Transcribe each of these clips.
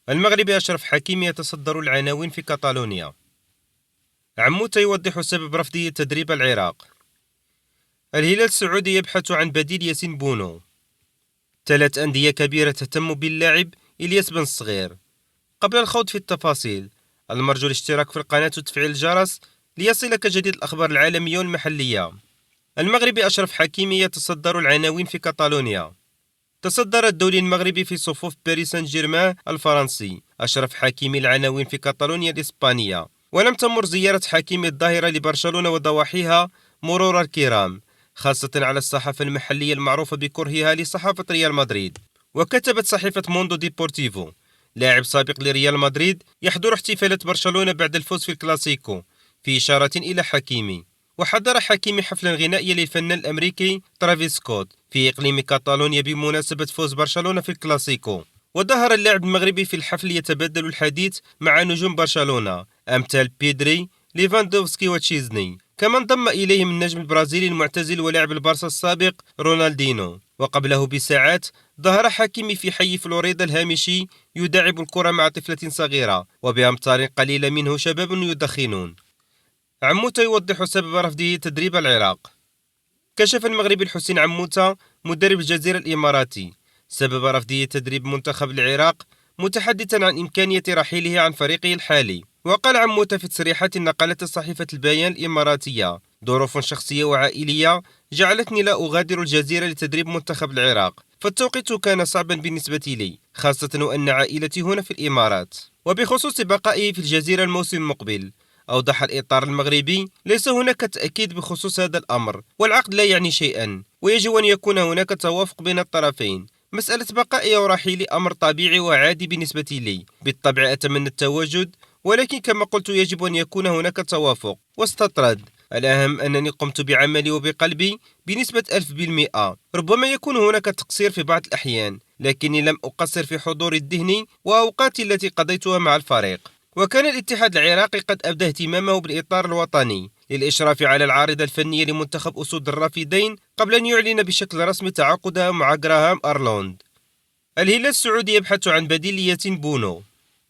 المغربي أشرف حكيمي يتصدر العناوين في كاتالونيا. عموتة يوضح سبب رفضه تدريب العراق. الهلال السعودي يبحث عن بديل ياسين بونو. 3 أندية كبيرة تهتم باللاعب إلياس بن الصغير. قبل الخوض في التفاصيل، المرجو الاشتراك في القناة وتفعيل الجرس ليصلك جديد الأخبار العالمية والمحلية. المغربي أشرف حكيمي يتصدر العناوين في كاتالونيا. تصدر الدولي المغربي في صفوف باريس سان جيرمان الفرنسي أشرف حكيمي العناوين في كاتالونيا الإسبانية، ولم تمر زيارة حكيمي الظاهرة لبرشلونة وضواحيها مرور الكرام، خاصة على الصحافة المحلية المعروفة بكرهها لصحافة ريال مدريد. وكتبت صحيفة موندو ديبورتيفو: لاعب سابق لريال مدريد يحضر احتفالات برشلونة بعد الفوز في الكلاسيكو، في إشارة إلى حكيمي. وحضر حكيمي حفلا غنائيا للفنان الأمريكي ترافيس سكوت في إقليم كاتالونيا بمناسبة فوز برشلونة في الكلاسيكو. وظهر اللاعب المغربي في الحفل يتبادل الحديث مع نجوم برشلونة أمثال بيدري، ليفاندوفسكي وتشيزني، كما انضم إليهم النجم البرازيلي المعتزل ولاعب البارسا السابق رونالدينو. وقبله بساعات ظهر حكيمي في حي فلوريدا الهامشي يداعب الكرة مع طفلة صغيرة، وبأمتار قليلة منه شباب يدخنون. عموتة يوضح سبب رفضه تدريب العراق. كشف المغربي الحسين عموتة مدرب الجزيرة الإماراتي سبب رفضه تدريب منتخب العراق، متحدثا عن إمكانية رحيله عن فريقه الحالي. وقال عموتة في تصريحات نقلت صحيفة البيان الإماراتية: ظروف شخصية وعائلية جعلتني لا أغادر الجزيرة لتدريب منتخب العراق، فالتوقيت كان صعبا بالنسبة لي، خاصة وأن عائلتي هنا في الإمارات. وبخصوص بقائه في الجزيرة الموسم المقبل، أوضح الإطار المغربي: ليس هناك تأكيد بخصوص هذا الأمر، والعقد لا يعني شيئا، ويجب أن يكون هناك توافق بين الطرفين. مسألة بقائي ورحيلي أمر طبيعي وعادي بالنسبة لي، بالطبع أتمنى التواجد، ولكن كما قلت يجب أن يكون هناك توافق. واستطرد: الأهم أنني قمت بعملي وبقلبي بنسبة 1000%. ربما يكون هناك تقصير في بعض الأحيان، لكني لم أقصر في حضوري الذهني وأوقاتي التي قضيتها مع الفريق. وكان الاتحاد العراقي قد أبدى اهتمامه بالإطار الوطني للإشراف على العارضة الفنية لمنتخب أسود الرافدين قبل أن يعلن بشكل رسمي تعاقدها مع غراهام أرلوند. الهلال السعودي يبحث عن بديل لياسين بونو.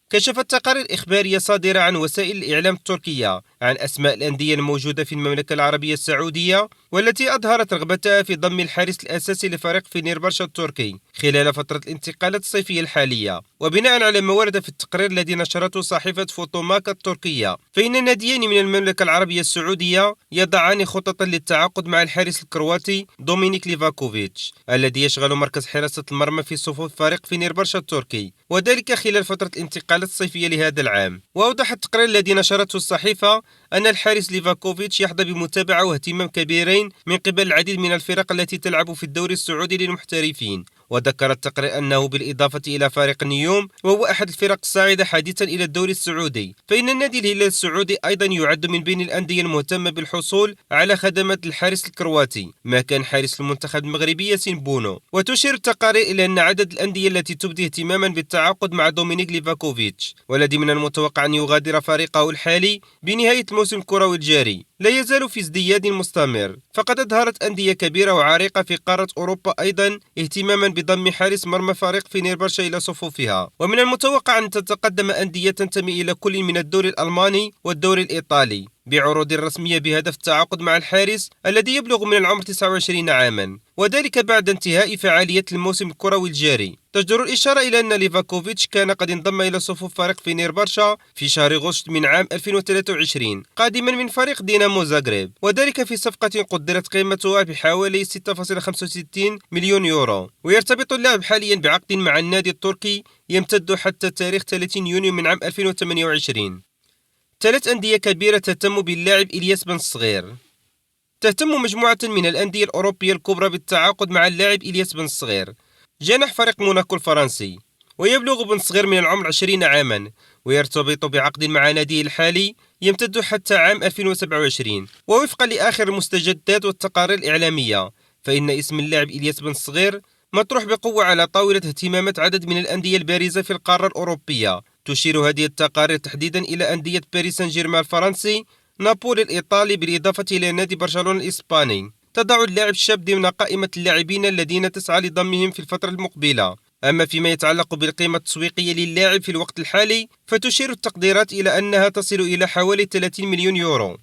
كشفت تقارير إخبارية صادرة عن وسائل الإعلام التركية عن أسماء الأندية الموجودة في المملكة العربية السعودية، والتي أظهرت رغبتها في ضم الحارس الأساسي لفريق فينيرباشا التركي خلال فترة الانتقالات الصيفية الحالية. وبناء على ما ورد في التقرير الذي نشرته صحيفة فوتوماكا التركية، فإن الناديين من المملكة العربية السعودية يضعان خططا للتعاقد مع الحارس الكرواتي دومينيك ليفاكوفيتش، الذي يشغل مركز حراسة المرمى في صفوف فريق فينيرباشا التركي، وذلك خلال فترة الانتقالات الصيفية لهذا العام. وأوضح التقرير الذي نشرته الصحيفة أن الحارس ليفاكوفيتش يحظى بمتابعة واهتمام كبيرين من قبل العديد من الفرق التي تلعب في الدوري السعودي للمحترفين. وذكر التقرير أنه بالإضافة إلى فريق نيوم، وهو أحد الفرق الصاعدة حديثا إلى الدوري السعودي، فإن النادي الهلال السعودي أيضا يعد من بين الأندية المهتمة بالحصول على خدمات الحارس الكرواتي ما كان حارس المنتخب المغربي ياسين بونو. وتشير التقارير إلى أن عدد الأندية التي تبدي اهتماما بالتعاقد مع دومينيك ليفاكوفيتش، والذي من المتوقع أن يغادر فريقه الحالي بنهاية الموسم الكروي الجاري، لا يزال في ازدياد مستمر. فقد أظهرت أندية كبيرة وعريقة في قارة أوروبا أيضا اهتماما بضم حارس مرمى فريق فينيرباشا إلى صفوفها. ومن المتوقع أن تتقدم أندية تنتمي إلى كل من الدوري الألماني والدوري الإيطالي بعروض رسمية بهدف التعاقد مع الحارس الذي يبلغ من العمر 29 عاما، وذلك بعد انتهاء فعالية الموسم الكروي الجاري. تجدر الإشارة إلى أن ليفاكوفيتش كان قد انضم إلى صفوف فريق فينيرباشا في شهر غشت من عام 2023 قادما من فريق دينامو زاغريب، وذلك في صفقة قدرت قيمتها بحوالي 6.65 مليون يورو. ويرتبط اللاعب حاليا بعقد مع النادي التركي يمتد حتى تاريخ 30 يونيو من عام 2028. 3 أندية كبيرة تهتم باللاعب إلياس بن الصغير. تهتم مجموعة من الأندية الأوروبية الكبرى بالتعاقد مع اللاعب إلياس بن الصغير جناح فريق موناكو الفرنسي. ويبلغ بن الصغير من العمر 20 عاما، ويرتبط بعقد مع ناديه الحالي يمتد حتى عام 2027. ووفقا لآخر المستجدات والتقارير الإعلامية، فإن اسم اللاعب إلياس بن الصغير مطروح بقوة على طاولة اهتمامات عدد من الأندية البارزة في القارة الأوروبية. تشير هذه التقارير تحديدا إلى أندية باريس سان جيرمان الفرنسي، نابولي الإيطالي، بالإضافة إلى نادي برشلونة الإسباني. تضع اللاعب الشاب ضمن قائمة اللاعبين الذين تسعى لضمهم في الفترة المقبلة. أما فيما يتعلق بالقيمة التسويقية للاعب في الوقت الحالي فتشير التقديرات إلى أنها تصل إلى حوالي 30 مليون يورو،